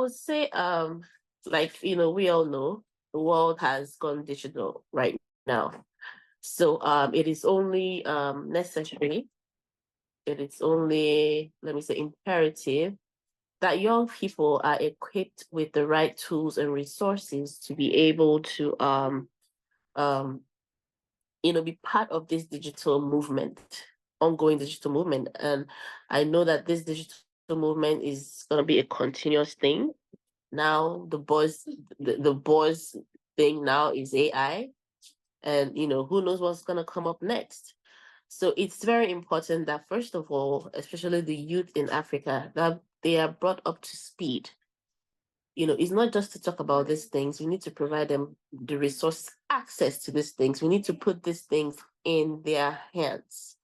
would say, like, we all know the world has gone digital right now. So it is only necessary, it is only, let me say, imperative that young people are equipped with the right tools and resources to be able to um be part of this digital movement, ongoing digital movement. And I know that this digital movement is going to be a continuous thing. Now the boys thing now is AI, and who knows what's going to come up next. So it's very important that, first of all, especially the youth in Africa, that they are brought up to speed. It's not just to talk about these things. We need to provide them the resource access to these things. We need to put these things in their hands.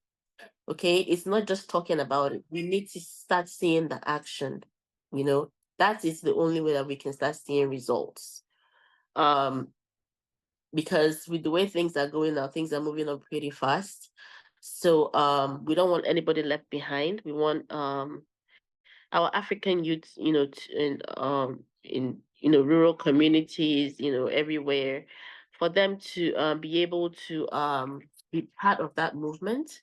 Okay, it's not just talking about it. We need to start seeing the action. You know, that is the only way that we can start seeing results. Um, because with the way things are going now, things are moving up pretty fast. So we don't want anybody left behind. We want our African youth, in rural communities, everywhere, for them to be able to be part of that movement,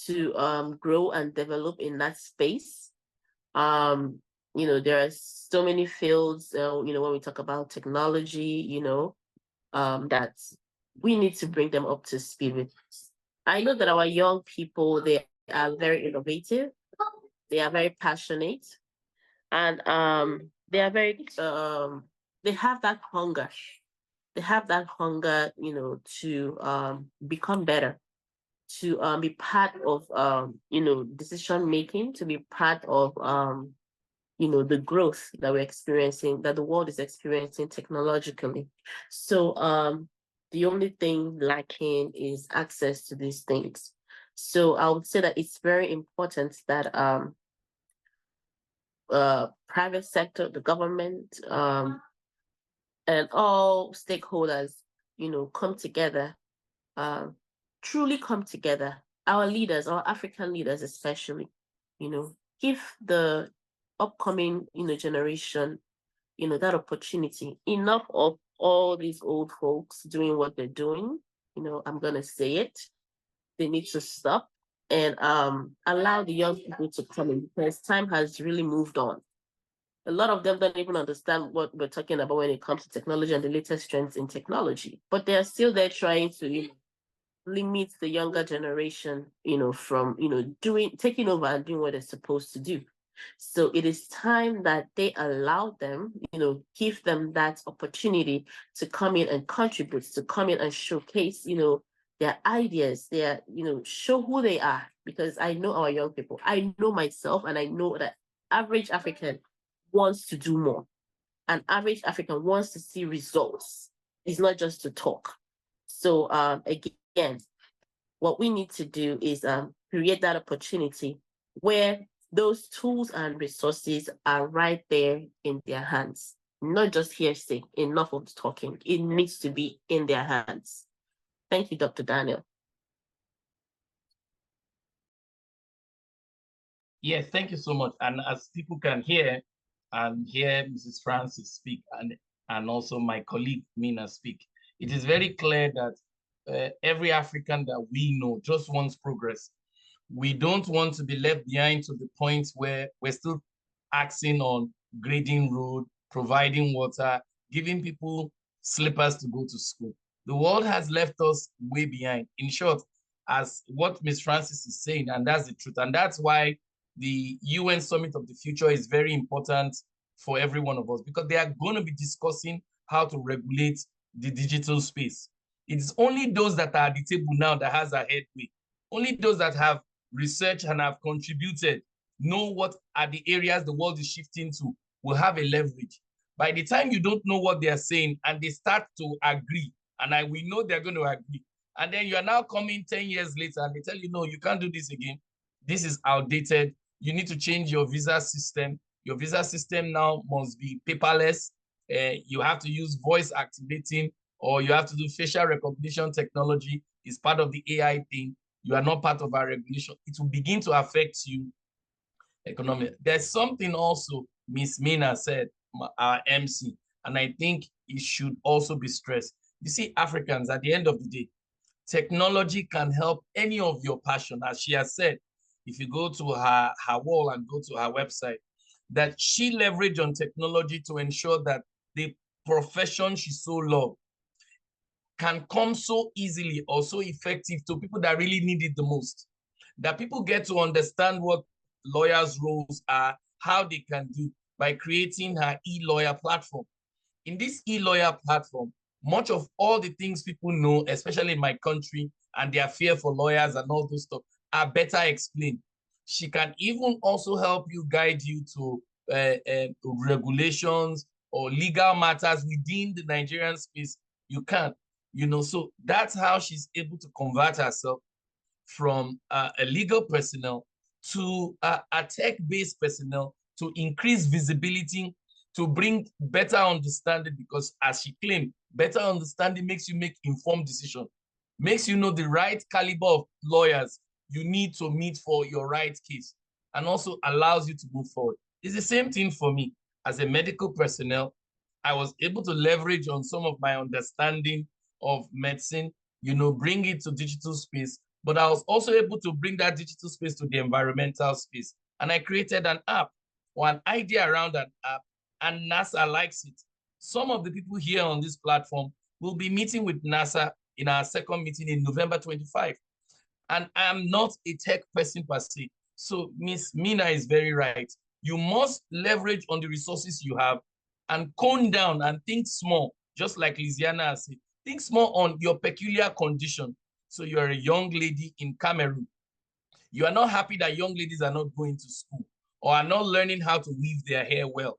to grow and develop in that space. Um, there are so many fields, when we talk about technology, that we need to bring them up to speed with. I know that our young people, they are very innovative, they are very passionate, and they are very they have that hunger. They have that hunger, to become better, to be part of decision making, to be part of the growth that we're experiencing, that the world is experiencing technologically. So the only thing lacking is access to these things. So I would say that it's very important that private sector, the government, and all stakeholders, come together, um, truly come together. Our leaders, our African leaders especially, give the upcoming, generation, that opportunity. Enough of all these old folks doing what they're doing. I'm gonna say it. They need to stop and allow the young people to come in, because time has really moved on. A lot of them don't even understand what we're talking about when it comes to technology and the latest trends in technology, but they're still there trying to limit the younger generation, from, taking over and doing what they're supposed to do. So it is time that they allow them, give them that opportunity to come in and contribute, to come in and showcase, their ideas, their, show who they are. Because I know our young people, I know myself, and I know that average African wants to do more. An average African wants to see results. It's not just to talk. So again, what we need to do is create that opportunity where those tools and resources are right there in their hands. Not just hearsay, enough of talking. It needs to be in their hands. Thank you, Dr. Daniel. Yes, thank you so much. And as people can hear and hear Mrs. Francis speak, and also my colleague Mina speak, it is very clear that every African that we know just wants progress. We don't want to be left behind to the point where we're still axing on grading road, providing water, giving people slippers to go to school. The world has left us way behind. In short, as what Ms. Francis is saying, and that's the truth. And that's why the UN Summit of the Future is very important for every one of us, because they are going to be discussing how to regulate the digital space. It's only those that are at the table now that has a headway. Only those that have researched and have contributed know what are the areas the world is shifting to will have a leverage. By the time you don't know what they are saying and they start to agree, and we know they're going to agree, and then you are now coming 10 years later and they tell you, no, you can't do this again. This is outdated. You need to change your visa system. Your visa system now must be paperless. You have to use voice activating, or you have to do facial recognition technology. It's part of the AI thing. You are not part of our regulation. It will begin to affect you economically. There's something also Miss Mina said our MC, and I think it should also be stressed. You see, Africans, at the end of the day, technology can help any of your passion. As she has said, if you go to her wall and go to her website, that she leveraged on technology to ensure that the profession she so loved can come so easily or so effective to people that really need it the most. That people get to understand what lawyers' roles are, how they can do by creating her e-lawyer platform. In this e-lawyer platform, much of all the things people know, especially in my country, and their fear for lawyers and all those stuff, are better explained. She can even also help you, guide you to regulations or legal matters within the Nigerian space. You can, so that's how she's able to convert herself from a legal personnel to a tech-based personnel to increase visibility, to bring better understanding, because as she claimed, better understanding makes you make informed decisions, makes you know the right caliber of lawyers you need to meet for your right case, and also allows you to move forward. It's the same thing for me. As a medical personnel, I was able to leverage on some of my understanding of medicine, bring it to digital space, but I was also able to bring that digital space to the environmental space. And I created an app or an idea around an app, and NASA likes it. Some of the people here on this platform will be meeting with NASA in our second meeting in November 25. And I am not a tech person per se. So Miss Mina is very right. You must leverage on the resources you have and cone down and think small, just like Lisiana has said. Think small on your peculiar condition. So you're a young lady in Cameroon. You are not happy that young ladies are not going to school or are not learning how to weave their hair well.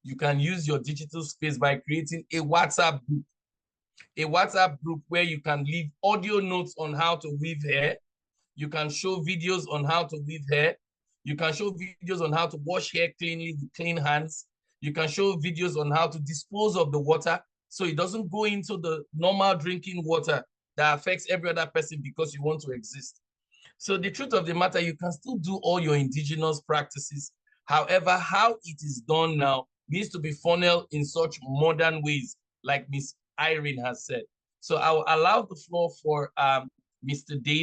You can use your digital space by creating a WhatsApp group where you can leave audio notes on how to weave hair. You can show videos on how to weave hair. You can show videos on how to wash hair cleanly with clean hands. You can show videos on how to dispose of the water so it doesn't go into the normal drinking water that affects every other person because you want to exist. So the truth of the matter, you can still do all your indigenous practices. However, how it is done now needs to be funneled in such modern ways, like Miss Irene has said. So I will allow the floor for Mr. Dave